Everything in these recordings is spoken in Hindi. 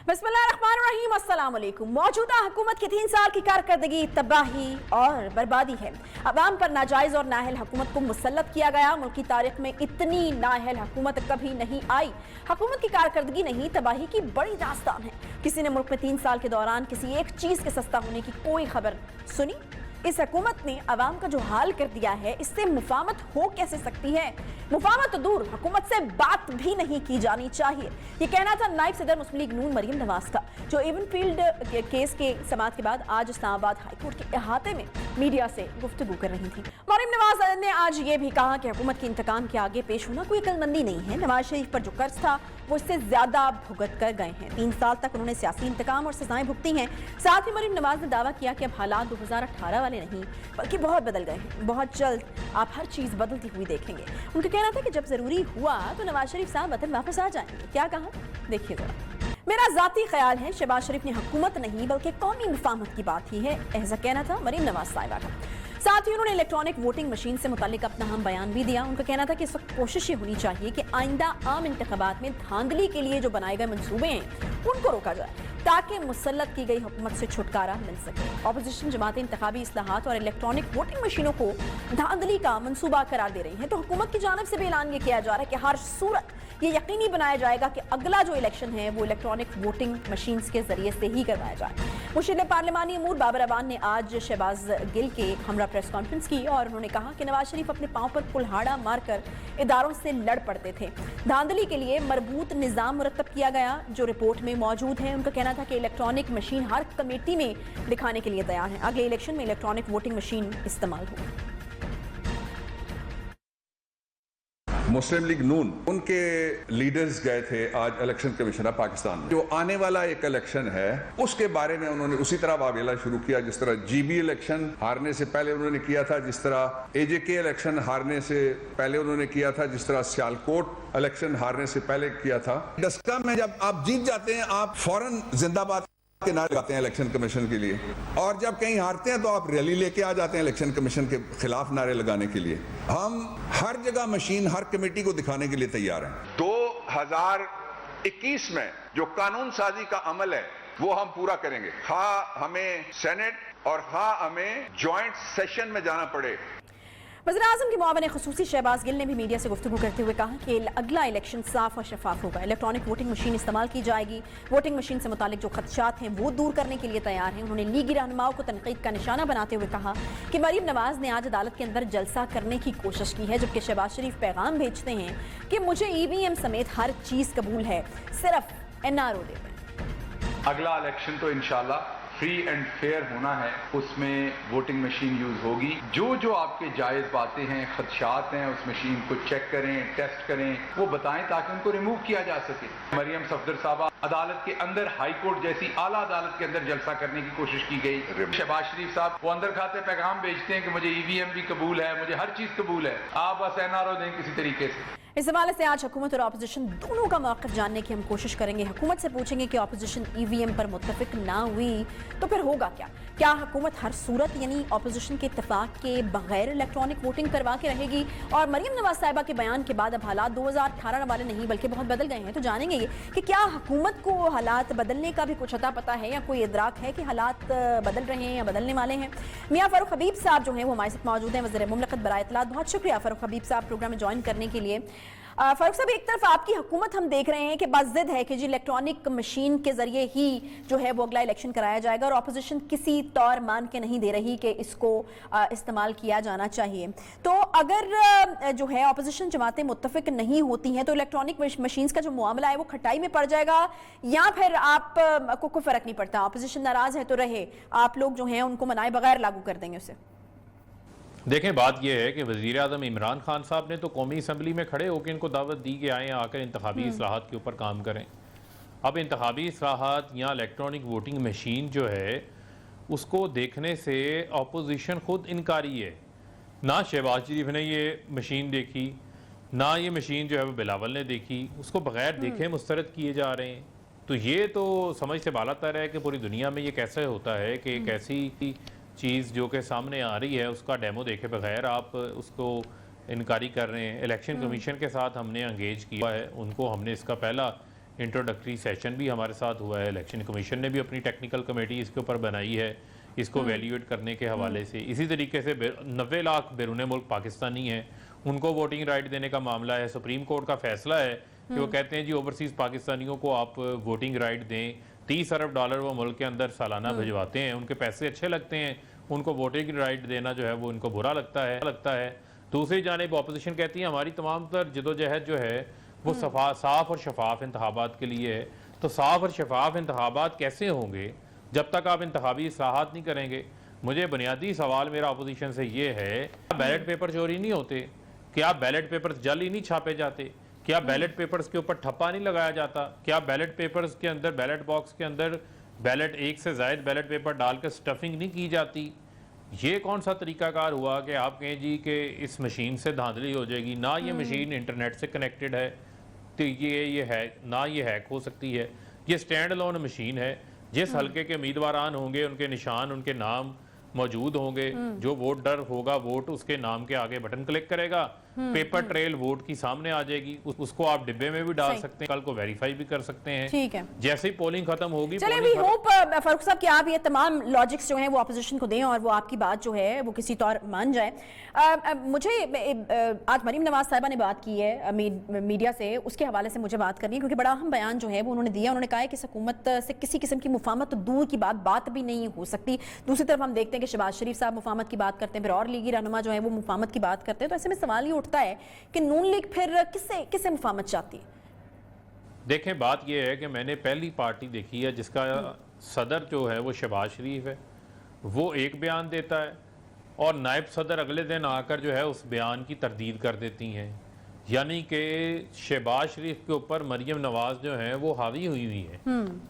बिस्मिल्लाहिर्रहमानिर्रहीम, अस्सलाम वालेकुम। मौजूदा हुकूमत की 3 साल की कारकर्दगी तबाही और बर्बादी है। अवाम पर नाजायज और नाअहल हुकूमत को मुसल्लत किया गया। मुल्क की तारीख में इतनी नाअहल हुकूमत कभी नहीं आई। हुकूमत की कारकर्दगी नहीं, तबाही की बड़ी दास्तान है। किसी ने मुल्क में 3 साल के दौरान किसी एक चीज के सस्ता होने की कोई खबर सुनी? इस हुकूमत ने अवाम का जो हाल कर दिया है, इससे मुफामत हो कैसे सकती है? मुफामत तो दूर, हुकूमत से बात भी नहीं की जानी चाहिए। ये कहना था नायब सदर मुस्लिम लीग नून मरियम नवाज का, जो इवनफील्ड केस के समाअत के बाद आज इस्लामाबाद हाईकोर्ट के अहाते में मीडिया से गुफ्तगू कर रही थी। मरियम नवाज ने आज ये भी कहा कि हुकूमत के इंतकाम के आगे पेश होना कोई अक्लमंदी नहीं है। नवाज शरीफ पर जो कर्ज था वो इससे ज्यादा भुगत कर गए हैं। 3 साल तक उन्होंने सियासी इंतकाम और सजाएं भुगती हैं। साथ ही मरियम नवाज ने दावा किया कि अब हालात 2018 वाले नहीं बल्कि बहुत बदल गए हैं। बहुत जल्द आप हर चीज बदलती हुई देखेंगे। उनका कहना था कि जब जरूरी हुआ तो नवाज शरीफ साहब वतन वापस आ जाएंगे। क्या कहा, देखिए जरा। मेरा जाती ख्याल है शहबाज शरीफ ने हुकूमत नहीं बल्कि कौमी मुफाहमत की बात की है, ऐसा कहना था मरियम नवाज साहिबा का। साथ ही उन्होंने इलेक्ट्रॉनिक वोटिंग मशीन से मुताल्लिक अपना हम बयान भी दिया। उनका कहना था कि इस वक्त कोशिश ये होनी चाहिए कि आइंदा आम इंतखाबात में धांधली के लिए जो बनाए गए मंसूबे हैं उनको रोका जाए, ताकि मुसल्लत की गई हुकूमत से छुटकारा मिल सके। ऑपोजिशन जमातें इंतखाबी इस्लाहात और इलेक्ट्रॉनिक वोटिंग मशीनों को धांधली का मंसूबा करार दे रही हैं, तो हुकूमत की जानिब से भी ऐलान ये किया जा रहा है कि हर सूरत ये यकीनी बनाया जाएगा कि अगला जो इलेक्शन है वो इलेक्ट्रॉनिक वोटिंग मशीन्स के जरिए से ही करवाया जाए। मुशीर पार्लिमानी अमूर बाबर अवान ने आज शहबाज गिल के हमरा प्रेस कॉन्फ्रेंस की और उन्होंने कहा कि नवाज शरीफ अपने पांव पर कुल्हाड़ा मारकर इदारों से लड़ पड़ते थे। धांधली के लिए मरबूत निजाम मुरतब किया गया जो रिपोर्ट में मौजूद है। उनका कहना था कि इलेक्ट्रॉनिक मशीन हर कमेटी में दिखाने के लिए तैयार है। अगले इलेक्शन में इलेक्ट्रॉनिक वोटिंग मशीन इस्तेमाल होगी। मुस्लिम लीग नून उनके लीडर्स गए थे आज इलेक्शन कमिश्नर पाकिस्तान में। जो आने वाला एक इलेक्शन है उसके बारे में उन्होंने उसी तरह वावेला शुरू किया जिस तरह जीबी इलेक्शन हारने से पहले उन्होंने किया था, जिस तरह एजेके इलेक्शन हारने से पहले उन्होंने किया था, जिस तरह सियालकोट इलेक्शन हारने से पहले किया था। डस्का में जब आप जीत जाते हैं आप फौरन जिंदाबाद के नारे लगाते हैं इलेक्शन कमीशन के लिए, और जब कहीं हारते हैं तो आप रैली लेके आ जाते हैं इलेक्शन कमीशन के खिलाफ नारे लगाने के लिए। हम हर जगह मशीन हर कमेटी को दिखाने के लिए तैयार हैं। 2021 में जो कानून साजी का अमल है वो हम पूरा करेंगे, हाँ हमें सेनेट और हाँ हमें ज्वाइंट सेशन में जाना पड़े। वज़ीर-ए-आज़म के मुआविन ख़ुसूसी शहबाज गिल ने भी मीडिया से गुफ्तगू करते हुए कहा कि अगला इलेक्शन साफ और शफाफ होगा। इलेक्ट्रॉनिक वोटिंग मशीन इस्तेमाल की जाएगी। वोटिंग मशीन से मुतालिक जो खदशात हैं वो दूर करने के लिए तैयार हैं। उन्होंने लीगी रहनुमाओं को तनकीद का निशाना बनाते हुए कहा कि मरीम नवाज ने आज अदालत के अंदर जलसा करने की कोशिश की है, जबकि शहबाज शरीफ पैगाम भेजते हैं कि मुझे EVM समेत हर चीज़ कबूल है, सिर्फ NRO दे दें। अगला इलेक्शन तो इंशाल्लाह फ्री एंड फेयर होना है, उसमें वोटिंग मशीन यूज होगी। जो आपके जायज बातें हैं, खदशात हैं, उस मशीन को चेक करें, टेस्ट करें, वो बताएं ताकि उनको रिमूव किया जा सके। मरियम सफदर साहबा अदालत के अंदर, हाई कोर्ट जैसी आला अदालत के अंदर जलसा करने की कोशिश की गई। शहबाज शरीफ साहब वो अंदर खाते पैगाम भेजते हैं कि मुझे EVM भी कबूल है, मुझे हर चीज कबूल है, आप बस NRO दें किसी तरीके से। इस हवाले से आज हुकूमत और अपोजिशन दोनों का मौक़िफ़ जानने की हम कोशिश करेंगे। हुकूमत से पूछेंगे कि अपोजिशन EVM पर मुत्तफिक ना हुई तो फिर होगा क्या? क्या हुकूमत हर सूरत यानी अपोजिशन के इत्तफाक के बगैर इलेक्ट्रॉनिक वोटिंग करवा के रहेगी? और मरियम नवाज साहिबा के बयान के बाद अब हालात 2018 वाले नहीं बल्कि बहुत बदल गए हैं, तो जानेंगे ये कि क्या हुकूमत को हालात बदलने का भी कुछ अता पता है या कोई इदराक है कि हालात बदल रहे हैं या बदलने वाले हैं। मियाँ फ़ारूक हबीब साहब जो हैं वो हमारे साथ मौजूद हैं, वज़ीर मुमलकत बराए इत्तलात। बहुत शुक्रिया फ़ारूक हबीब साहब प्रोग्राम में ज्वाइन करने के लिए। फारूक साहब, एक तरफ आपकी हुकूमत हम देख रहे हैं कि बाज़िद है कि जी इलेक्ट्रॉनिक मशीन के जरिए ही जो है वो अगला इलेक्शन कराया जाएगा, और अपोजिशन किसी तौर मान के नहीं दे रही कि इसको इस्तेमाल किया जाना चाहिए। तो अगर जो है अपोजिशन जमातें मुत्तफिक नहीं होती हैं तो इलेक्ट्रॉनिक मशीन्स का जो मामला है वो खटाई में पड़ जाएगा, या फिर आप को कोई फ़र्क नहीं पड़ता, अपोजिशन नाराज़ है तो रहे, आप लोग जो हैं उनको मनाए बगैर लागू कर देंगे उसे? देखें, बात यह है कि वज़ीर-ए-आज़म इमरान खान साहब ने तो कौमी असम्बली में खड़े होकर इनको दावत दी कि आएँ आकर इंतखाबी इस्लाहात के ऊपर काम करें। अब इंतखाबी इस्लाहात या इलेक्ट्रॉनिक वोटिंग मशीन जो है उसको देखने से अपोजिशन ख़ुद इनकारी है। ना शहबाज शरीफ ने ये मशीन देखी, ना ये मशीन जो है वो बिलावल ने देखी, उसको बग़ैर देखे मुस्तरद किए जा रहे हैं। तो ये तो समझ से बालातर है कि पूरी दुनिया में ये कैसे होता है कि एक ऐसी चीज़ जो कि सामने आ रही है उसका डेमो देखे बगैर आप उसको इनकारी कर रहे हैं। इलेक्शन कमीशन के साथ हमने एंगेज किया है, उनको हमने इसका पहला इंट्रोडक्टरी सेशन भी हमारे साथ हुआ है। इलेक्शन कमीशन ने भी अपनी टेक्निकल कमेटी इसके ऊपर बनाई है, इसको वैल्यूएट करने के हवाले से। इसी तरीके से 90 लाख बैरून मुल्क पाकिस्तानी हैं, उनको वोटिंग राइट देने का मामला है। सुप्रीम कोर्ट का फैसला है कि वो कहते हैं जी ओवरसीज़ पाकिस्तानियों को आप वोटिंग राइट दें। 30 अरब डॉलर वो मुल्क के अंदर सालाना भिजवाते हैं, उनके पैसे अच्छे लगते हैं, उनको वोटिंग राइट देना जो है वो इनको बुरा लगता है। दूसरी जानिब अपोजिशन कहती है हमारी तमाम तर जदोजहद जो है वो साफ और शफाफ इंतखाबात के लिए है। तो साफ और शफाफ इंतखाबात कैसे होंगे जब तक आप इंतखाबी इस्लाहात नहीं करेंगे? मुझे बुनियादी सवाल मेरा अपोजिशन से ये है, बैलेट पेपर चोरी नहीं होते? क्या बैलेट पेपर्स जाली नहीं छापे जाते? क्या बैलेट पेपर्स के ऊपर ठप्पा नहीं लगाया जाता? क्या बैलेट पेपर्स के अंदर, बैलेट बॉक्स के अंदर बैलेट एक से ज़ायद बैलेट पेपर डालकर स्टफिंग नहीं की जाती? ये कौन सा तरीकाकार हुआ कि आप कहें जी कि इस मशीन से धांधली हो जाएगी? ना ये मशीन इंटरनेट से कनेक्टेड है, तो ये है ना, ये हैक हो सकती है। ये स्टैंड अलोन मशीन है। जिस हल्के के उम्मीदवारान होंगे उनके निशान, उनके नाम मौजूद होंगे। जो वोटर होगा वोट उसके नाम के आगे बटन क्लिक करेगा, पेपर ट्रेल वोट की सामने आ जाएगी, उसको आप डिब्बे में भी डाल सकते हैं, कल को वेरीफाई भी कर सकते हैं। ठीक है, जैसे ही पोलिंग खत्म होगी। चलिए वी होप फारूक साहब कि आप ये तमाम लॉजिक्स जो हैं वो अपोजिशन को दें और वो आपकी बात जो है वो किसी तौर मान जाए। मुझे आज मरीम नवाज साहिबा ने बात की है मीडिया से, उसके हवाले से मुझे बात करनी है क्योंकि बड़ा अहम बयान जो है वो उन्होंने दिया। उन्होंने कहा है कि इस हुकूमत से किसी किस्म की मुफाहमत तो दूर की बात भी नहीं हो सकती। दूसरी तरफ हम देखते हैं कि शहबाज शरीफ साहब मुफाहमत की बात करते हैं, फिर और लीगी रहनुमा जो है वो मुफाहमत की बात करते हैं। तो ऐसे में सवाल ये उठता है कि नून लीग फिर किससे मुफाहमत चाहती है? देखें, बात यह है कि मैंने पहली पार्टी देखी है जिसका सदर जो है वो शहबाज शरीफ है, वो एक बयान देता है और नायब सदर अगले दिन आकर जो है उस बयान की तरदीद कर देती हैं। यानी कि शहबाज शरीफ के ऊपर मरीम नवाज जो है वो हावी हुई है,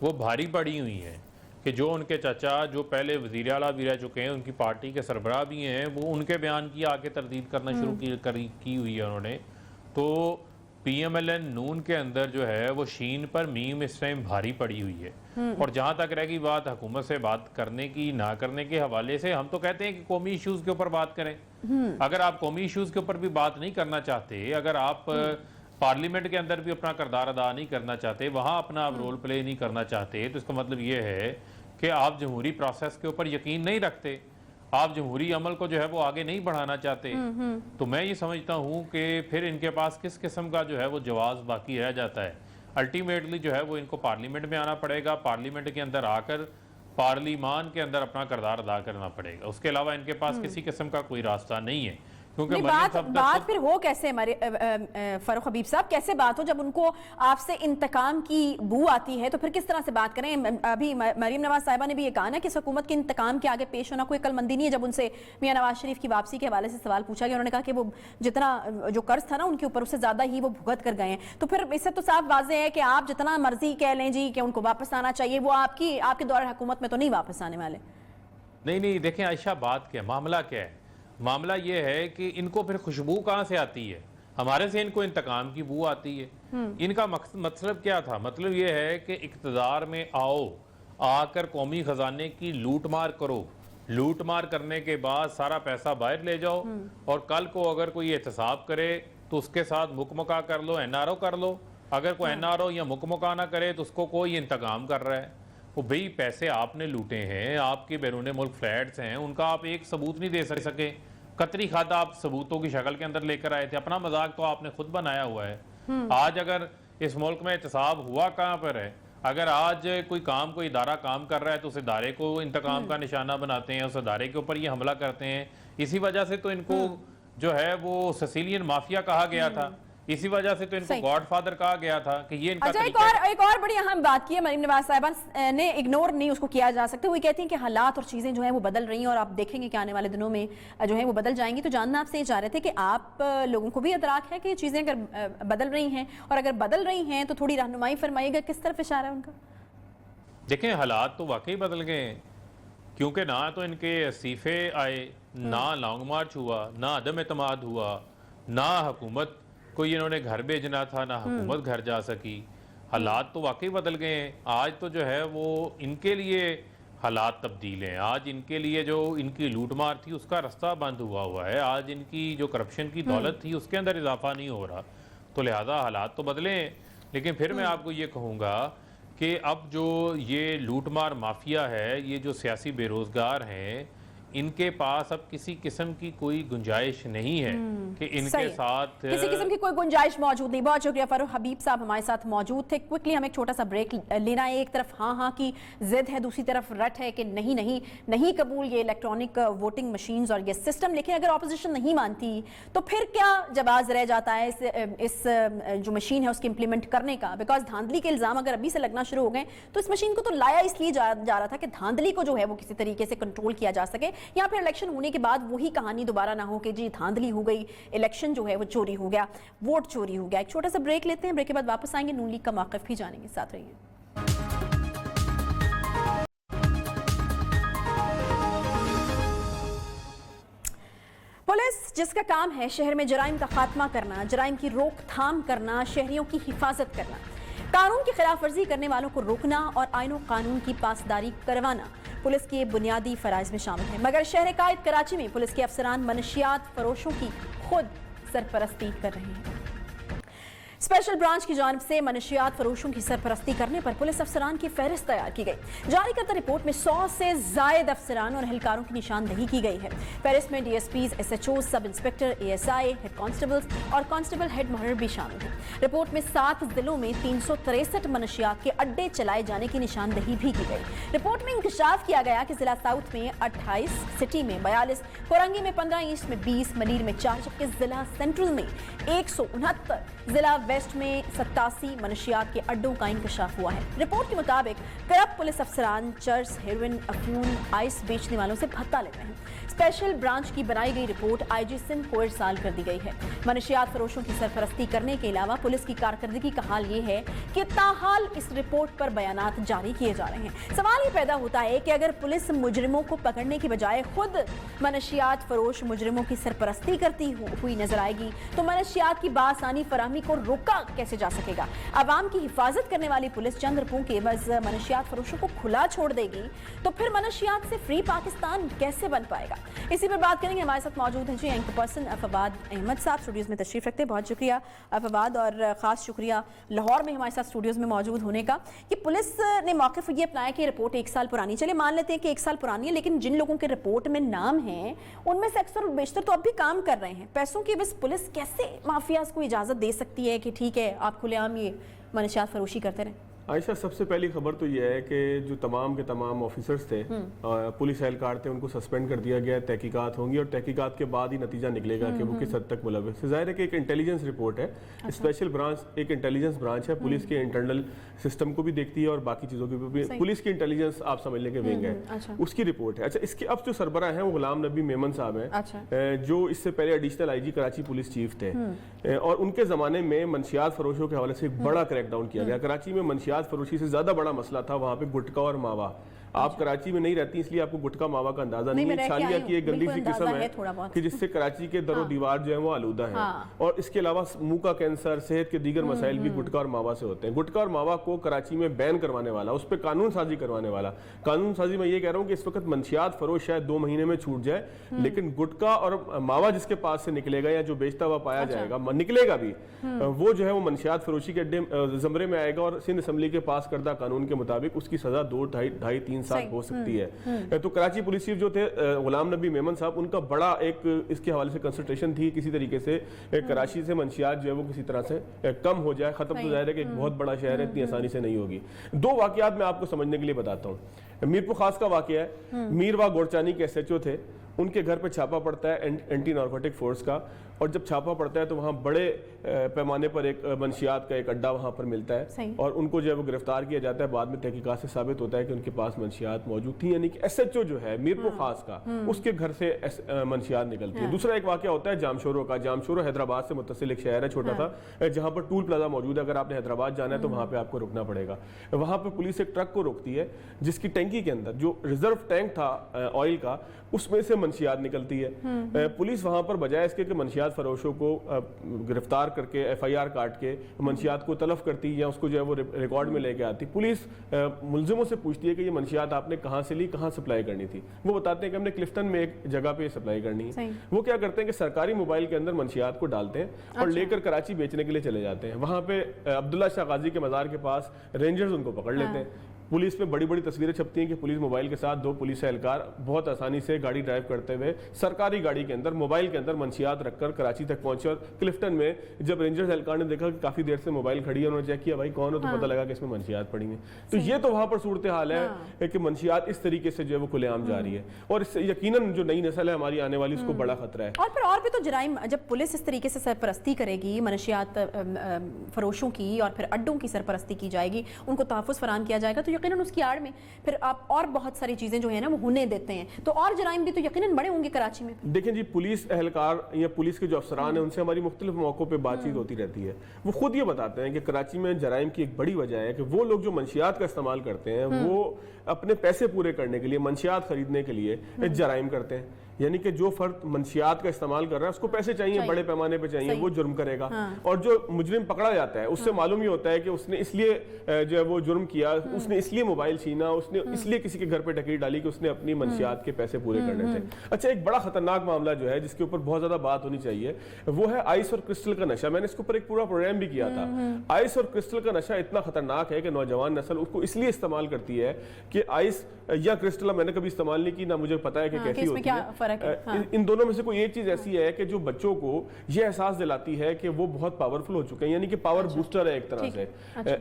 वो भारी पड़ी हुई है कि जो उनके चाचा जो पहले वज़ीर आला भी रह चुके हैं, उनकी पार्टी के सरबराह भी हैं, वो उनके बयान की आके तरदीद करना शुरू की हुई है उन्होंने। तो PMLN नून के अंदर जो है वो शीन पर मीम इस टाइम भारी पड़ी हुई है। और जहाँ तक रहेगी बात हुकूमत से बात करने की ना करने के हवाले से, हम तो कहते हैं कि कौमी इश्यूज़ के ऊपर बात करें। अगर आप कौमी इश्यूज़ के ऊपर भी बात नहीं करना चाहते, अगर आप पार्लियामेंट के अंदर भी अपना किरदार अदा नहीं करना चाहते, वहाँ अपना आप रोल प्ले नहीं करना चाहते, तो इसका मतलब ये है कि आप जमहूरी प्रोसेस के ऊपर यकीन नहीं रखते, आप जमहूरी अमल को जो है वो आगे नहीं बढ़ाना चाहते। तो मैं ये समझता हूँ कि फिर इनके पास किस किस्म का जो है वो जवाब बाकी रह जाता है। अल्टीमेटली जो है वो इनको पार्लियामेंट में आना पड़ेगा, पार्लियामेंट के अंदर आकर पार्लिमान के अंदर अपना किरदार अदा करना पड़ेगा। उसके अलावा इनके पास किसी किस्म का कोई रास्ता नहीं है। क्योंकि बात फिर हो कैसे हमारे फारूक हबीब साहब, कैसे बात हो जब उनको आपसे इंतकाम की बू आती है? तो फिर किस तरह से बात करें? अभी मरीम नवाज साहिबा ने भी ये कहा ना कि इस हुकूमत के इंतकाम के आगे पेश होना कोई अक्लमंदी नहीं है। जब उनसे मियां नवाज शरीफ की वापसी के हवाले से सवाल पूछा गया, उन्होंने कहा कि वो जितना जो कर्ज था ना उनके ऊपर, उससे ज्यादा ही वो भुगत कर गए हैं। तो फिर इससे तो साफ वाज़ेह है कि आप जितना मर्जी कह लें जी कि उनको वापस आना चाहिए, वो आपके दौर हुकूमत में तो नहीं वापस आने वाले। नहीं, देखें आयशा, बात क्या है, मामला क्या है? मामला ये है कि इनको फिर खुशबू कहाँ से आती है? हमारे से इनको इंतकाम की बू आती है। इनका मतलब क्या था? मतलब ये है कि इक़्तिदार में आओ, आकर कौमी खजाने की लूट मार करो, लूट मार करने के बाद सारा पैसा बाहर ले जाओ, और कल को अगर कोई एहतसाब करे तो उसके साथ मुकमका कर लो, NRO कर लो। अगर कोई NRO या मुकमका ना करे तो उसको कोई इंतकाम कर रहा है। वो भाई पैसे आपने लूटे हैं, आपके बैरून मुल्क फ्लैट्स हैं, उनका आप एक सबूत नहीं दे सके। कतरी खाता आप सबूतों की शक्ल के अंदर लेकर आए थे, अपना मजाक तो आपने खुद बनाया हुआ है। आज अगर इस मुल्क में एहतसाब हुआ कहाँ पर है? अगर आज कोई इदारा काम कर रहा है तो उस इदारे को इंतकाम का निशाना बनाते हैं, उस इदारे के ऊपर ये हमला करते हैं। इसी वजह से तो इनको जो है वो सिसिलियन माफिया कहा गया था, इसी वजह से तो इनको गॉडफादर कहा गया था कि ये इनका एक और बड़ी अहम बात की है मरीम नवाज साहिबा ने, इग्नोर नहीं उसको किया जा सकता। वो कहती हैं कि हालात और चीज़ें जो हैं वो बदल रही हैं और आप देखेंगे कि आने वाले दिनों में जो है वो बदल जाएंगी। तो जानना आपसे ये चाह रहे थे कि आप लोगों को भी इदराक है कि चीज़ें अगर बदल रही हैं, और अगर बदल रही हैं तो थोड़ी रहनुमाई फरमाइएगा किस तरफ इशारा है उनका? देखें, हालात तो वाकई बदल गए हैं, क्योंकि ना तो इनके इस्तीफे आए, ना लॉन्ग मार्च हुआ, ना अदम एतमाद हुआ, ना हुकूमत कोई इन्होंने घर भेजना था, ना हुकूमत घर जा सकी। हालात तो वाकई बदल गए हैं। आज तो जो है वो इनके लिए हालात तब्दील हैं। आज इनके लिए जो इनकी लूटमार थी उसका रास्ता बंद हुआ है। आज इनकी जो करप्शन की दौलत थी उसके अंदर इजाफा नहीं हो रहा। तो लिहाजा हालात तो बदले हैं। लेकिन फिर मैं आपको ये कहूँगा कि अब जो ये लूटमार माफिया है, ये जो सियासी बेरोजगार हैं, इनके पास अब किसी किस्म की कोई गुंजाइश नहीं है कि इनके साथ किसी किस्म की कोई गुंजाइश मौजूद नहीं। बहुत शुक्रिया फारूक हबीब साहब हमारे साथ मौजूद थे। क्विकली हमें एक छोटा सा ब्रेक लेना है। एक तरफ हाँ की जिद है, दूसरी तरफ रट है कि नहीं कबूल ये इलेक्ट्रॉनिक वोटिंग मशीन्स और ये सिस्टम। लेकिन अगर ऑपोजिशन नहीं मानती तो फिर क्या जवाब रह जाता है इस जो मशीन है उसकी इंप्लीमेंट करने का? बिकॉज धांधली के इल्जाम अगर अभी से लगना शुरू हो गए तो इस मशीन को तो लाया इसलिए जा रहा था कि धांधली को जो है वो किसी तरीके से कंट्रोल किया जा सके, या फिर इलेक्शन होने के बाद वही कहानी दोबारा ना हो कि जी धांधली हो गई, इलेक्शन जो है वो चोरी हो गया, वोट चोरी हो गया। एक छोटा सा ब्रेक लेते हैं, ब्रेक के बाद वापस आएंगे, नून लीग का मौक़िफ़ भी जानेंगे। साथ रहिए। पुलिस जिसका काम है शहर में जराइम का खात्मा करना, जराइम की रोकथाम करना, शहरियों की हिफाजत करना, कानून की खिलाफ वर्जी करने वालों को रोकना और आईन और कानून की पासदारी करवाना पुलिस के बुनियादी फराइज में शामिल है। मगर शहर कायद कराची में पुलिस के अफसरान मनशियात फरोशों की खुद सरपरस्ती कर रहे हैं। स्पेशल ब्रांच की जानिब से मनशियात फरोशों की सरपरस्ती करने पर पुलिस अफसरान की फहरिस्त तैयार की गई। जारी करता रिपोर्ट में 100 से जायद अफसरान और एहलकारों की निशानदही की गई है। फहरिस्त में DSPs, SHO, sub inspector, ASI, head constables और कांस्टेबल हेड मुहर्रिर भी शामिल हैं। रिपोर्ट में 7 जिलों में 363 मनशियात के अड्डे चलाए जाने की निशानदही भी की गई। रिपोर्ट में इंकशाफ किया गया कि जिला साउथ में 28, सिटी में 42, कोरंगी में 15, ईस्ट में 20, मनीर में 4, जबकि जिला सेंट्रल में 169, जिला वेस्ट में 87 मनशियात के अड्डों का इंकशाफ हुआ है। रिपोर्ट के मुताबिक करप्ट पुलिस अफसरान चर्स, हेरोइन, अफयून, आइस बेचने वालों से भत्ता लेते हैं। स्पेशल ब्रांच की बनाई गई रिपोर्ट IG सिंध को इरसाल कर दी गई है। मनशियात फरोशों की सरपरस्ती करने के अलावा पुलिस की कारकर्दगी का हाल ये है कि ताहाल इस रिपोर्ट पर बयानात जारी किए जा रहे हैं। सवाल ये पैदा होता है कि अगर पुलिस मुजरिमों को पकड़ने की बजाय खुद मनशियात फरोश मुजरिमों की सरपरस्ती करती हुई नजर आएगी तो मनशियात की बासानी फराहमी को रोका कैसे जा सकेगा? आवाम की हिफाजत करने वाली पुलिस चंद रुपयों के एवज मनशियात फरोशों को खुला छोड़ देगी तो फिर मनशियात से फ्री पाकिस्तान कैसे बन पाएगा? इसी पर बात करेंगे। हमारे साथ मौजूद हैं जी एंकर पर्सन फवाद अहमद साहब, स्टूडियोज में तशरीफ रखते हैं। बहुत शुक्रिया फवाद, और ख़ास शुक्रिया लाहौर में हमारे साथ स्टूडियोज में मौजूद होने का। कि पुलिस ने मौक़िफ़ ये अपनाया कि रिपोर्ट 1 साल पुरानी, चले मान लेते हैं कि 1 साल पुरानी है, लेकिन जिन लोगों के रिपोर्ट में नाम हैं उनमें से अक्सर और बेशतर तो अब भी काम कर रहे हैं। पैसों की बस पुलिस कैसे माफियाज को इजाज़त दे सकती है कि ठीक है आप खुलेआम ये मनशियात फरोशी करते रहें? आयशा, सबसे पहली खबर तो यह है कि जो तमाम के तमाम ऑफिसर्स थे, पुलिस एहलकार थे, उनको सस्पेंड कर दिया गया है। तहकीकात होंगी और तहकीकात के बाद ही नतीजा निकलेगा कि वो किस हद तक मुलविस है। जाहिर है कि एक इंटेलिजेंस रिपोर्ट है। स्पेशल ब्रांच एक इंटेलिजेंस ब्रांच है, पुलिस के इंटरनल सिस्टम को भी देखती है और बाकी चीज़ों की भी। पुलिस की इंटेलिजेंस आप समझ लें कि विंग है, उसकी रिपोर्ट है। अच्छा, इसके अब जो सरबरा हैं वो गुलाम नबी मेमन साहब हैं, जो इससे पहले additional IG Karachi police chief थे, और उनके ज़माने में मनशियात फरोशों के हवाले से एक बड़ा क्रैकडाउन किया गया। कराची में मनशियात फरोशी से ज्यादा बड़ा मसला था वहां पे गुटखा और मावा। आप कराची में नहीं रहती इसलिए आपको गुटखा मावा का अंदाजा नहीं है। छालिया की एक गंदी सी किस्म है कि जिससे कराची के दरो दीवार जो है वो आलूदा है। और इसके अलावा मुंह का कैंसर, सेहत के दीगर मसाइल भी गुटखा और मावा से होते हैं। गुटखा और मावा को कराची में बैन करवाने वाला, उस पर कानून साजी करवाने वाला, कानून साजी में ये कह रहा हूँ कि इस वक्त मनशियात फरोश शायद 2 महीने में छूट जाए, लेकिन गुटखा और मावा जिसके पास से निकलेगा या जो बेचता हुआ पाया जाएगा, निकलेगा भी, वो जो है वो मनशियात फरोशी के अड्डे जमरे में आएगा और सिंध असम्बली के पास करदा कानून के मुताबिक उसकी सजा 2, 2.5, 3 साल हो सकती है। तो कराची पुलिस चीफ जो थे गुलाम नबी मेमन साहब, उनका बड़ा एक इसके हवाले से कंसंट्रेशन थी किसी तरीके से कराची से मनशियात जो है वो किसी तरह से कम हो जाए, खत्म। तो जाहिर है कि एक बहुत बड़ा शहर है, इतनी आसानी से नहीं होगी। 2 वाकयात मैं आपको समझने के लिए बताता हूँ। मीरपुर खास का वाकया है। मीरवा गोरचानी के SHO थे, उनके घर पे छापा पड़ता है एंटी नार्कोटिक फोर्स का, और जब छापा पड़ता है तो वहाँ बड़े पैमाने पर एक मनशियात का एक अड्डा वहाँ पर मिलता है और उनको जो है वो गिरफ्तार किया जाता है। बाद में तहकीकात से साबित होता है कि उनके पास मनशियात मौजूद थी, यानी कि SHO जो है मीरपुर खास का, उसके घर से मनशियात निकलती है। दूसरा एक वाकया होता है जामशोरो का। जामशोरो हैदराबाद से मुत्तसिल एक शहर है छोटा सा, जहाँ पर टूल प्लाजा मौजूद है। अगर आपने हैदराबाद जाना है तो वहाँ पर आपको रुकना पड़ेगा। वहाँ पर पुलिस एक ट्रक को रोकती है जिसकी टैंकी के अंदर जो रिजर्व टैंक था ऑयल का, उसमें से मनशियात निकलती है। पुलिस वहां पर बजाय इसके कि मनशियात मंशियात फरोशों को गिरफ्तार करके FIR काट के मंशियात को तलफ करती या उसको जो है वो रिकॉर्ड में लेके आती। पुलिस मुलजिमों से पूछती है कि ये मंशियात आपने कहाँ से ली, कहाँ सप्लाई करनी थी। वो बताते हैं कि हमने क्लिफ्टन में एक जगह पे सप्लाई करनी है। वो क्या करते हैं कि सरकारी मोबाइल के अंदर मंशियात को डालते हैं और लेकर कराची बेचने के लिए चले जाते हैं। वहाँ पे अब्दुल्ला शाह गाजी के मज़ार के पास रेंजर्स उनको पकड़ लेते हैं। पुलिस में बड़ी बड़ी तस्वीरें छपती हैं कि पुलिस मोबाइल के साथ 2 पुलिस एहलकार बहुत आसानी से गाड़ी ड्राइव करते हुए सरकारी गाड़ी के अंदर मोबाइल के अंदर मंशियात रखकर कराची तक पहुंचे। और क्लिफ्टन में जब रेंजर्स एहलकार ने देखा कि काफ़ी देर से मोबाइल खड़ी है, उन्होंने चेक किया भाई कौन है, तो पता लगा कि इसमें मंशियात पड़ी हैं। तो ये तो वहाँ पर सूरत हाल है कि मंशियात इस तरीके से जो है वो खुलेआम जा रही है और इससे यकीनन जो नई नस्ल है हमारी आने वाली उसको बड़ा खतरा है। और भी तो जराइम, जब पुलिस इस तरीके से सरपरस्ती करेगी मनशियात फरोशों की और फिर अड्डों की सरपरस्ती की जाएगी, उनको तहफ़्फ़ुज़ फराहम किया जाएगा, तो यकीनन उसकी आड़ में फिर आप और बहुत सारी चीजें जो है ना वो होने देते हैं, तो और जराइम भी तो यकीनन बड़े होंगे कराची में। देखें जी, पुलिस एहलकार या पुलिस के जो अफसरान हैं उनसे हमारी मुख्तलिफ मौक़ों पे बातचीत होती रहती है। वो खुद ये बताते हैं कि कराची में जराइम की एक बड़ी वजह है कि वो लोग जो मंशियात का इस्तेमाल करते हैं वो अपने पैसे पूरे करने के लिए, मंशियात खरीदने के लिए जराइम करते हैं। यानी कि जो फर्द मंशियात का इस्तेमाल कर रहा है उसको पैसे चाहिए, बड़े पैमाने पे चाहिए, वो जुर्म करेगा। और जो मुजरिम पकड़ा जाता है उससे मालूम ही होता है कि उसने इसलिए जो है वो जुर्म किया, उसने इसलिए मोबाइल छीना, उसने इसलिए किसी के घर पे डकैती डाली कि उसने अपनी मंशियात के पैसे पूरे करने थे। अच्छा, एक बड़ा खतरनाक मामला जो है जिसके ऊपर बहुत ज्यादा बात होनी चाहिए वो है आइस और क्रिस्टल का नशा। मैंने इसके ऊपर एक पूरा प्रोग्राम भी किया था। आइस और क्रिस्टल का नशा इतना खतरनाक है कि नौजवान नस्ल उसको इसलिए इस्तेमाल करती है कि आइस या क्रिस्टल मैंने कभी इस्तेमाल नहीं की, ना मुझे पता है कि कैसी होती है। इन दोनों में से कोई एक चीज ऐसी है कि जो बच्चों को यह एहसास दिलाती है कि वो बहुत पावरफुल हो चुके हैं, यानी कि पावर बूस्टर है एक तरह से।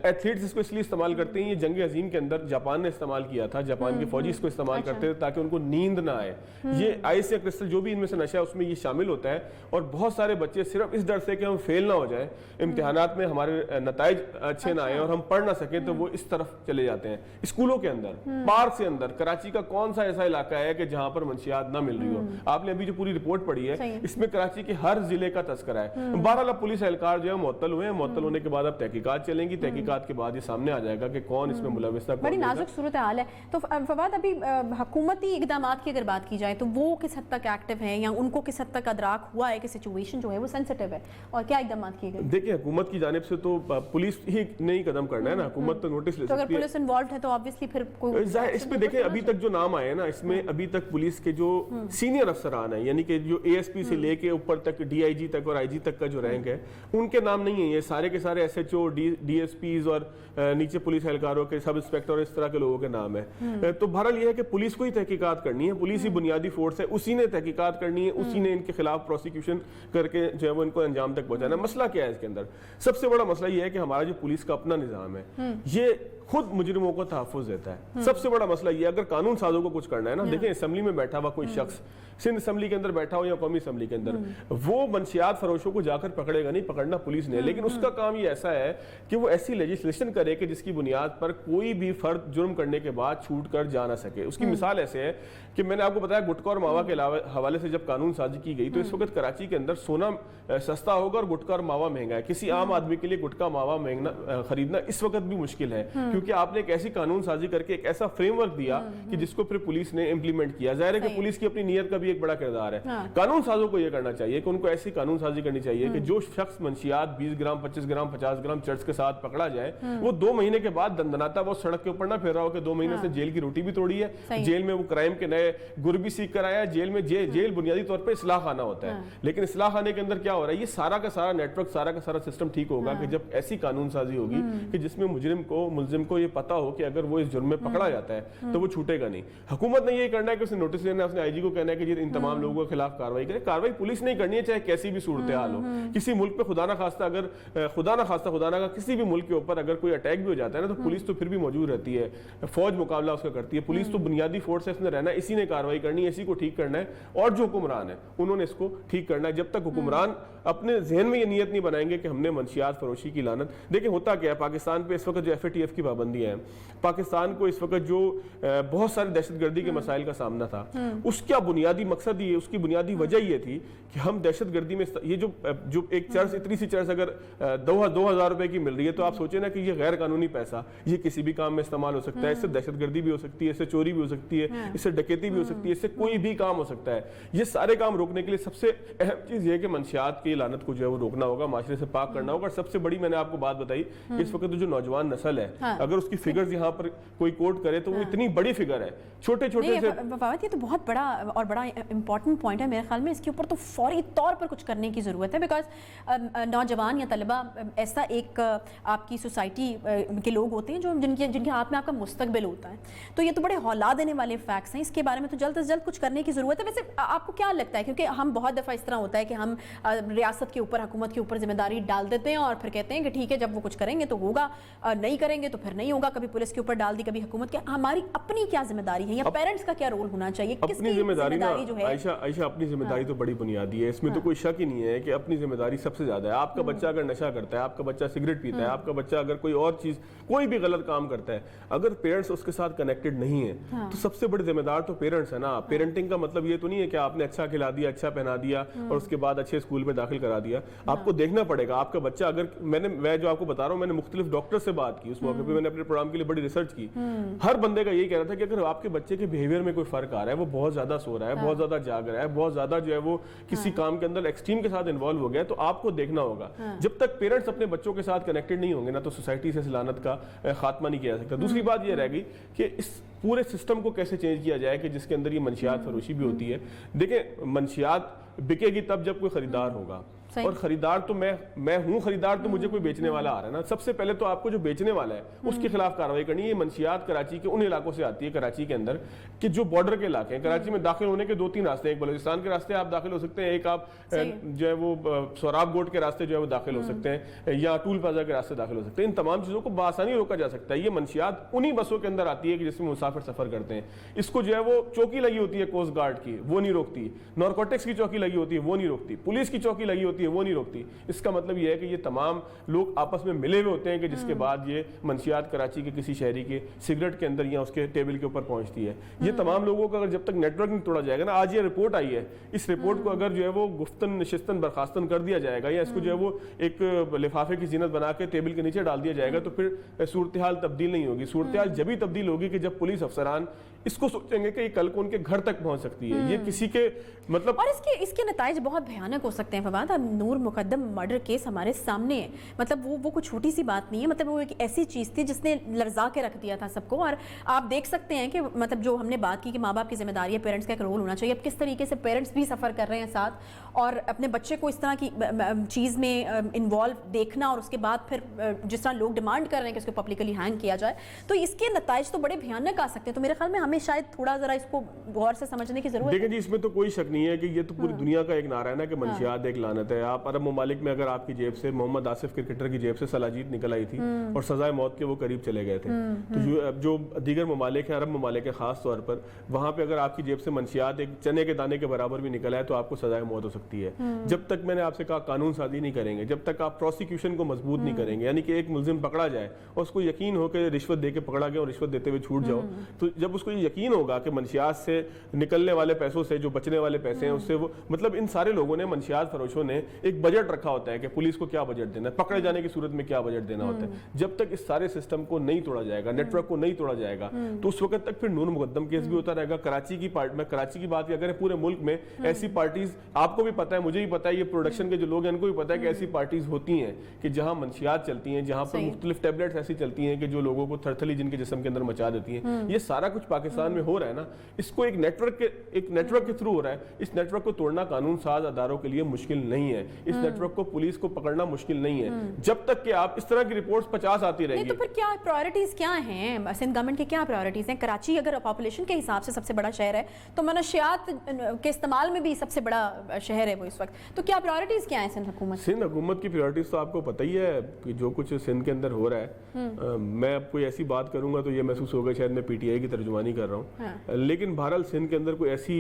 एथलीट्स इसको इसलिए इस्तेमाल करते हैं, ये जंग अजीम के अंदर जापान ने इस्तेमाल किया था, जापान के फौजी इसको इस्तेमाल करते थे ताकि उनको नींद ना आए। ये आइस या क्रिस्टल जो भी इनमें से नशा है उसमें ये शामिल होता है। और बहुत सारे बच्चे सिर्फ इस डर से कि हम फेल ना हो जाए इम्तिहानात में, हमारे नताइज अच्छे ना आए और हम पढ़ ना सके, तो वो इस तरफ चले जाते हैं। स्कूलों के अंदर, पार्क से अंदर, कराची का कौन सा ऐसा इलाका है कि जहां पर मंशियात ना मिल रही हो? आपने अभी जो पूरी रिपोर्ट पढ़ी है इसमें कराची के हर जिले का तस्करा है। बहरहाल पुलिस एहलकार जो है मुअत्तल हुए हैं, मुअत्तल होने के बाद अब तहकीकात चलेंगी, तहकीकात के बाद ये सामने आ जाएगा कि कौन इसमें मुलविस था। बड़ी नाजुक सूरत हाल है। तो फवाद, अभी हुकूमती इक़दामात की अगर बात की जाए तो वो किस हद तक एक्टिव है या उनको किस हद तक अदराक हुआ है कि सिचुएशन जो है वो सेंसिटिव है, और क्या इक़दामात किए गए? देखिए, हुकूमत की जानिब से तो पुलिस ही नहीं कदम करना है ना, हुकूमत तो नोटिस ले सकती है। अगर पुलिस इन्वॉल्व है तो ऑब्वियसली फिर कोई इसमें देखें अभी तक जो नाम आए ना, इसमें अभी तक पुलिस के जो सीनियर अफसरान है, यानी कि जो ASP से लेके ऊपर तक DIG तक और IG तक का जो रैंक है, उनके नाम नहीं है। ये सारे के सारे SHO, DSPs और नीचे पुलिस एहलकारों के, सब इंस्पेक्टर और इस तरह के लोगों के नाम है। तो बहरहाल ये है कि पुलिस को ही तहकीकात करनी है, पुलिस ही बुनियादी फोर्स है, उसी ने तहकीकात करनी है, उसी ने इनके खिलाफ प्रोसिक्यूशन करके जो है वो इनको अंजाम तक पहुंचाना है। मसला क्या है इसके अंदर? सबसे बड़ा मसला ये है कि हमारा जो पुलिस का अपना निज़ाम है ये खुद मुजरिमों को तहफ़्फ़ुज़ देता है। सबसे बड़ा मसला ये, अगर कानून साजों को कुछ करना है ना, देखें असेंबली में बैठा हुआ कोई शख्स, सिंध असेंबली के अंदर बैठा हो या कौमी असेंबली के अंदर, वो मंशियात फरोशों को जाकर पकड़ेगा नहीं, पकड़ना पुलिस ने, लेकिन उसका काम ये ऐसा है कि वो ऐसी लेजिस्लेशन करे कि जिसकी बुनियाद पर कोई भी फर्द जुर्म करने के बाद छूट कर जा ना सके। उसकी मिसाल ऐसे है कि मैंने आपको बताया गुटखा और मावा के हवाले से जब कानून साजी की गई तो इस वक्त कराची के अंदर सोना सस्ता होगा और गुटखा और मावा महंगा है। किसी आम आदमी के लिए गुटखा मावा महंगा खरीदना इस वक्त भी मुश्किल है, क्योंकि आपने एक ऐसी कानून साजी करके एक ऐसा फ्रेमवर्क दिया कि जिसको फिर पुलिस ने इंप्लीमेंट किया। जाहिर है कि पुलिस की अपनी नीयत का भी एक बड़ा किरदार है। कानून साजों को यह करना चाहिए कि उनको ऐसी कानून साजी करनी चाहिए कि जो शख्स मंशियात 20 ग्राम 25 ग्राम 50 ग्राम चर्च के साथ पकड़ा जाए, वो 2 महीने के बाद दंदनाता वो सड़क के ऊपर ना फिर रहा हो कि 2 महीने से जेल की रोटी भी तोड़ी है, जेल में वो क्राइम के नए गुर भी सीख कर आया, जेल में जेल बुनियादी तौर पर इस्लाह खाना होता है। लेकिन इस्लाह खाने के अंदर क्या हो रहा है, ये सारा का सारा नेटवर्क, सारा का सारा सिस्टम ठीक होगा कि जब ऐसी कानून साजी होगी कि जिसमें मुलजिम को ये पता हो कि अगर वो इस जुर्म में पकड़ा जाता है तो वो छूटेगा नहीं। हुकूमत ने ये करना है कि उसने नोटिस लेना है, उसने IG को कहना है कि इन तमाम लोगों के खिलाफ कार्रवाई करे। कार्रवाई पुलिस नहीं करनी है, चाहे कैसी भी सूरत हाल हो। किसी मुल्क पे खुदा ना खास्ता किसी भी मुल्क के ऊपर अगर कोई अटैक भी हो जाता है ना, तो पुलिस तो फिर भी मौजूद रहती है, फौज मुकाबला उसका करती है। पुलिस तो बुनियादी फोर्स है, इसने रहना है, इसी ने कार्रवाई करनी है, इसी को ठीक करना है, और जो हुक्मरान है उन्होंने इसको ठीक करना है। जब तक हुक्मरान अपने जहन में ये नियत नहीं बनाएंगे कि हमने मंशियात फरोशी की लानत, देखिए होता क्या है पाकिस्तान पे इस वक्त जो FATF की पाबंदियां हैं, पाकिस्तान को इस वक्त जो बहुत सारे दहशतगर्दी के मसाइल का सामना था, उसका बुनियादी मकसद ये, उसकी बुनियादी वजह ये थी कि हम दहशतगर्दी में ये जो एक चर्च, इतनी सी चर्च अगर 2,000 रुपए की मिल रही है, तो आप सोचे ना कि ये गैर कानूनी पैसा ये किसी भी काम में इस्तेमाल हो सकता है। इससे दहशतगर्दी भी हो सकती है, इससे चोरी भी हो सकती है, इससे डकैती भी हो सकती है, इससे कोई भी काम हो सकता है। ये सारे काम रोकने के लिए सबसे अहम चीज ये है कि मंशियात की लानत को जो है वो रोकना होगा, माशरे से पाक करना होगा। और सबसे बड़ी मैंने आपको बात बताई कि इस वक्त जो नौजवान नस्ल है, अगर उसकी फिगर्स यहाँ पर कोई कोट करे तो वो इतनी बड़ी फिगर है, छोटे छोटे से। फवाद, ये तो बहुत बड़ा इंपॉर्टेंट पॉइंट है मेरे ख्याल में। इसके ऊपर तो फौरी तौर पर कुछ करने की ज़रूरत है, बिकॉज नौजवान या तलबा ऐसा एक आपकी सोसाइटी के लोग होते हैं जो जिनके हाथ में आपका मुस्तकबिल होता है। तो ये तो बड़े हौला देने वाले फैक्ट्स हैं, इसके बारे में तो जल्द से जल्द कुछ करने की ज़रूरत है। वैसे आपको क्या लगता है, क्योंकि हम बहुत दफ़ा इस तरह होता है कि हम रियासत के ऊपर, हुकूमत के ऊपर जिम्मेदारी डाल देते हैं और फिर कहते हैं कि ठीक है, जब वो कुछ करेंगे तो होगा, नहीं करेंगे तो फिर नहीं होगा। कभी पुलिस के ऊपर डाल दी, कभी हुकूमत के। हमारी अपनी क्या जिम्मेदारी है, या पेरेंट्स का क्या रोल होना चाहिए? अपनी जिम्मेदारी जो है आयशा, अपनी जिम्मेदारी तो बड़ी बुनियादी है, इसमें तो कोई शक ही नहीं है कि अपनी जिम्मेदारी सबसे ज्यादा है। आपका बच्चा अगर नशा करता है, आपका बच्चा सिगरेट पीता है, आपका बच्चा अगर कोई और चीज, कोई भी गलत काम करता है, अगर पेरेंट्स उसके साथ कनेक्टेड नहीं है तो सबसे बड़े जिम्मेदार तो पेरेंट्स है ना। पेरेंटिंग का मतलब ये तो नहीं है कि आपने अच्छा खिला दिया, अच्छा पहना दिया और उसके बाद अच्छे स्कूल में दाखिल करा दिया। आपको देखना पड़ेगा आपका बच्चा, अगर मैं जो आपको बता रहा हूँ, मैंने मुख्तलिफ डॉक्टर से बात की, उस मौके पे मैंने अपने प्रोग्राम के लिए बड़ी रिसर्च की। हर बंदे का यही कहना था कि अगर आपके बच्चे के बिहेवियर में कोई फर्क आ रहा है, वो बहुत ज्यादा सो रहा है, बहुत ज्यादा जाग रहा है, बहुत ज्यादा जो है वो किसी काम के अंदर एक्सट्रीम के साथ इन्वॉल्व हो गया, तो आपको देखना होगा। जब तक पेरेंट्स अपने बच्चों के साथ कनेक्टेड नहीं होंगे ना, तो सोसाइटी से लानत का खात्मा नहीं किया जा सकता। दूसरी बात ये रह गई कि इस पूरे सिस्टम को कैसे चेंज किया जाए कि जिसके अंदर ये मंशियात फरोशी भी होती है। देखिए, मंशियात बिकेगी तब जब कोई खरीदार होगा, और खरीदार तो मैं हूं, खरीदार तो मुझे कोई बेचने वाला आ रहा है ना। सबसे पहले तो आपको जो बेचने वाला है उसके खिलाफ कार्रवाई करनी है। ये मंशियात कराची के उन इलाकों से आती है, कराची के अंदर कि जो बॉर्डर के इलाके हैं। कराची में दाखिल होने के 2-3 रास्ते हैं। एक बलूचिस्तान के रास्ते आप दाखिल हो सकते हैं, एक आप जो है वो सोराब गोट के रास्ते जो है वो दाखिल हो सकते हैं, या टूल प्लाजा के रास्ते दाखिल हो सकते हैं। इन तमाम चीज़ों को बआसानी रोका जा सकता है। ये मंशियात उन्हीं बसों के अंदर आती है कि जिसमें मुसाफिर सफर करते हैं। इसको जो है वो चौकी लगी होती है कोस्ट गार्ड की, वो नहीं रोकती। नारकोटिक्स की चौकी लगी होती है, वो नहीं रोकती। पुलिस की चौकी लगी होती है, वो नहीं रोकती। इसका मतलब यह है कि ये तमाम लोग आपस में मिले हुए होते हैं कि जिसके बाद ये मंशियात कराची के किसी शहरी के सिगरेट के अंदर या उसके टेबल के ऊपर पहुंचती है। ये तमाम लोगों का अगर जब तक नेटवर्क नहीं तोड़ा जाएगा ना, आज ये रिपोर्ट आई है, इस रिपोर्ट को अगर जो है वो गुफ्तन नशिस्तन बर्खास्तन कर दिया जाएगा, या इसको जो है वो एक लिफाफे की जीनत बना के टेबल के नीचे डाल दिया जाएगा, तो फिर सूरत हाल तब्दील नहीं होगी। सूरत हाल जब ही तब्दील होगी कि जब पुलिस अफसरान इसको सोचेंगे कि कल को उनके घर तक पहुंच सकती है। ये किसी के मतलब, और इसके नताइज बहुत भयानक हो सकते हैं फवाद। अब नूर मुकद्दम मर्डर केस हमारे सामने है, मतलब वो कोई छोटी सी बात नहीं है। मतलब वो एक ऐसी चीज़ थी जिसने लर्जा के रख दिया था सबको। और आप देख सकते हैं कि मतलब जो हमने बात की कि माँ बाप की जिम्मेदारी है, पेरेंट्स का एक रोल होना चाहिए। अब किस तरीके से पेरेंट्स भी सफ़र कर रहे हैं साथ, और अपने बच्चे को इस तरह की चीज़ में इन्वॉल्व देखना, और उसके बाद फिर जिस तरह लोग डिमांड कर रहे हैं कि इसको पब्लिकली हैंग किया जाए, तो इसके नताइज तो बड़े भयानक आ सकते हैं। तो मेरे ख्याल में हमें शायद थोड़ा जरा इसको गौर से समझने की जरूरत है। देखिए जी, इसमें तो कोई शक नहीं है कि ये तो पूरी दुनिया का एक नारा है ना कि मंशियात एक लानत है। आप अरब ममालिक में अगर आपकी जेब से, मोहम्मद आसिफ क्रिकेटर की जेब से सलाजीत निकल आई थी और सजाए मौत के वो करीब चले गए थे, तो जो दीगर ममालिक है, अरब ममालिक है खास तौर पर, वहां पे अगर आपकी जेब से मंशियात एक चने के दाने के बराबर भी निकला है तो आपको सजाए मौत हो सकती है। जब तक, मैंने आपसे कहा, कानून साजी नहीं करेंगे, जब तक आप प्रोसिक्यूशन को मजबूत नहीं करेंगे, यानी कि एक मुलजिम पकड़ा जाए और उसको यकीन हो कि रिश्वत दे के पकड़ा गया और रिश्वत देते हुए छूट जाओ, तो जब उसको यकीन होगा कि मंशियात से निकलने वाले पैसों से जो बचने वाले पैसे हैं उससे वो, मतलब इन सारे लोगों ने, मंशियात फरोशों ने एक बजट रखा होता है कि पुलिस को क्या बजट देना है, पकड़े जाने की सूरत में क्या बजट देना होता है। जब तक इस सारे सिस्टम को नहीं तोड़ा जाएगा, नेटवर्क को नहीं तोड़ा जाएगा, तो उस वक्त तक फिर नूर मुकद्दम केस भी होता रहेगा। कराची की बात अगर पूरे मुल्क में ऐसी पार्टीज, आपको भी पता है, मुझे भी पता है, ये प्रोडक्शन के जो लोग हैं उनको भी पता है कि ऐसी पार्टीज होती हैं कि जहां मंशियात चलती हैं, जहां पर मुख्तलिफ टैबलेट्स ऐसी चलती हैं कि जो लोगों को थरथली जिनके जिस्म के अंदर मचा देती हैं। ये सारा कुछ पाकिस्तान में हो रहा है ना, इसको एक नेटवर्क के थ्रू हो रहा है। इस नेटवर्क को तोड़ना कानून साज अदारों के लिए मुश्किल नहीं है। इस नेटवर्क को, पुलिस को पकड़ना मुश्किल नहीं है, जब तक कि आप इस तरह की रिपोर्ट्स 50 आती रहेगी। तो फिर क्या प्रायोरिटीज क्या हैं सिंध गवर्नमेंट की? क्या प्रायोरिटीज हैं? कराची अगर पॉपुलेशन के हिसाब से सबसे बड़ा शहर है, तो मनशियात के इस्तेमाल में भी सबसे बड़ा शहर है वो इस वक्त, तो क्या प्रायोरिटीज क्या है सिंध हुकूमत की प्रायोरिटीज तो आपको पता ही है कि जो कुछ सिंध के अंदर हो रहा है। मैं अब कोई ऐसी बात करूंगा तो ये महसूस होगा शायद मैं पीटीआई की तर्जुमानी कर रहा हूँ, लेकिन बहरहाल सिंध के अंदर कोई ऐसी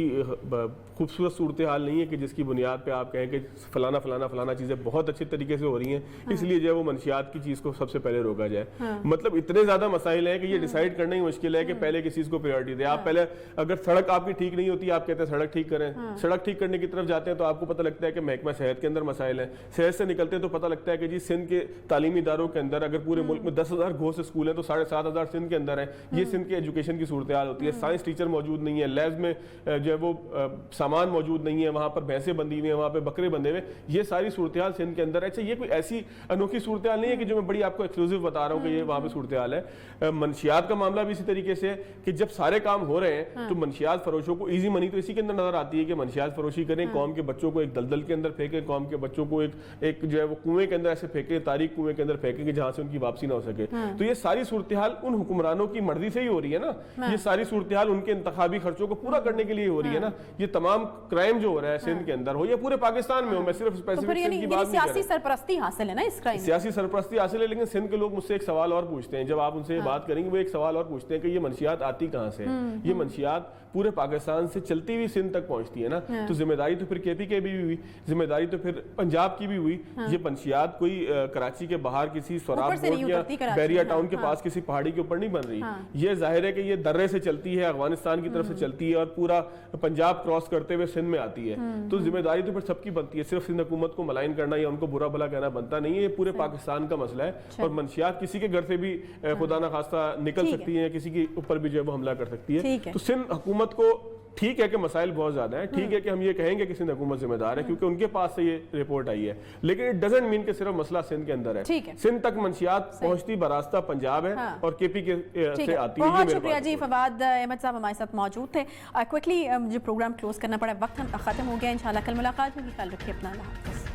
खूबसूरत सूरत हाल नहीं है कि जिसकी बुनियाद पे आप कहें कि फलाना फलाना फलाना फलाना चीज़ें बहुत अच्छे तरीके से हो रही हैं, इसलिए जो है वो मंशियात की चीज़ को सबसे पहले रोका जाए। मतलब इतने ज़्यादा मसाइल हैं कि ये डिसाइड करना ही मुश्किल है कि पहले किस चीज़ को प्रायोरिटी दें। आप पहले अगर सड़क आपकी ठीक नहीं होती, आप कहते हैं सड़क ठीक करें, सड़क ठीक करने की तरफ जाते हैं तो आपको पता लगता है कि महकमा सेहत के अंदर मसाइल हैं, सेहत से निकलते हैं तो पता लगता है कि जी सिंध के तालीमी इदारों के अंदर अगर पूरे मुल्क में 10,000 घोष स्कूल हैं तो 7,500 सिंध के अंदर है। ये सिंध के एजुकेशन की सूरत हाल होती है। साइंस टीचर मौजूद नहीं है, लैब्स में जो है वो सामान मौजूद नहीं है, वहाँ पर भैंसें बंधी हुई हैं, वहाँ पे बकरे बंधे हुए, ये सारी सूरत हाल सिंध के अंदर है। अच्छा, ये कोई ऐसी अनोखी सूरत हाल नहीं है कि जो मैं बड़ी आपको एक्सक्लूसिव बता रहा हूँ कि ये वहाँ पे सूरत हाल है। मंशियात का मामला भी इसी तरीके से है कि जब सारे काम हो रहे हैं तो मंशियात फरोशों को ईजी मनी तो इसी के अंदर नजर आती है कि मंशियात फरोशी करें, कौम के बच्चों को एक दलदल के अंदर फेंकें, कौम के बच्चों को एक जो है वो कुएं के अंदर ऐसे फेंके, तारीख कुएं के अंदर फेंकेंगे जहां से उनकी वापसी ना हो सके। तो ये सारी सूरत हाल उन हुक्मरानों की मर्जी से ही हो रही है ना, ये सारी सूरत हाल उनके इंतखाबी खर्चों को पूरा करने के लिए हो रही है ना। ये तमाम क्राइम जो हो रहा है सिंध के अंदर हो या पूरे पाकिस्तान में हो, मैं सिर्फ स्पेसिफिक सिंध की बात नहीं कर रहा। सियासी सरपरस्ती हासिल है ना इस क्राइम, सियासी सरपरस्ती हासिल है। लेकिन सिंध के लोग मुझसे एक सवाल और पूछते हैं, जब आप उनसे बात करेंगे वो एक सवाल और पूछते हैं कि ये मंशियात आती कहाँ से है। ये मंशियात पूरे पाकिस्तान से चलती हुई सिंध तक पहुंचती है ना, तो जिम्मेदारी तो फिर केपी के भी हुई, जिम्मेदारी तो फिर पंजाब की भी हुई। ये मंशियात कोई कराची के बाहर किसी सोराब रोड या बैरिया टाउन के पास किसी पहाड़ी के ऊपर नहीं बन रही। ये जाहिर है कि ये दर्रे से चलती है, अफगानिस्तान की तरफ से चलती है और पूरा पंजाब क्रॉस करते हुए सिंध में आती है। तो जिम्मेदारी तो फिर सबकी बनती है, सिर्फ सिंध हुकूमत को मलाइन करना या उनको बुरा भला कहना बनता नहीं है। ये पूरे पाकिस्तान का मसला है और मंशियात किसी के घर से भी खुदा ना खास्ता निकल सकती है, किसी के ऊपर भी जो है वो हमला कर सकती है। तो सिंध हुकूमत को ठीक है कि मसाइल बहुत ज्यादा है, ठीक है कि हम ये कहेंगे कि सिंध हुकूमत जिम्मेदार है क्योंकि उनके पास से ये रिपोर्ट आई है, लेकिन इट डजंट मीन कि सिर्फ मसला सिंध के अंदर है। सिंध तक मंशियात पहुंचती बरास्ता पंजाब है और केपी के से आती है। बहुत शुक्रिया जी फवाद अहमद साहब हमारे साथ मौजूद थे। क्विकली जो प्रोग्राम क्लोज करना पड़ा, वक्त खत्म हो गया। इंशाल्लाह कल मुलाकात होगी, ख्याल रखिए अपना। अल्लाह हाफ़िज़।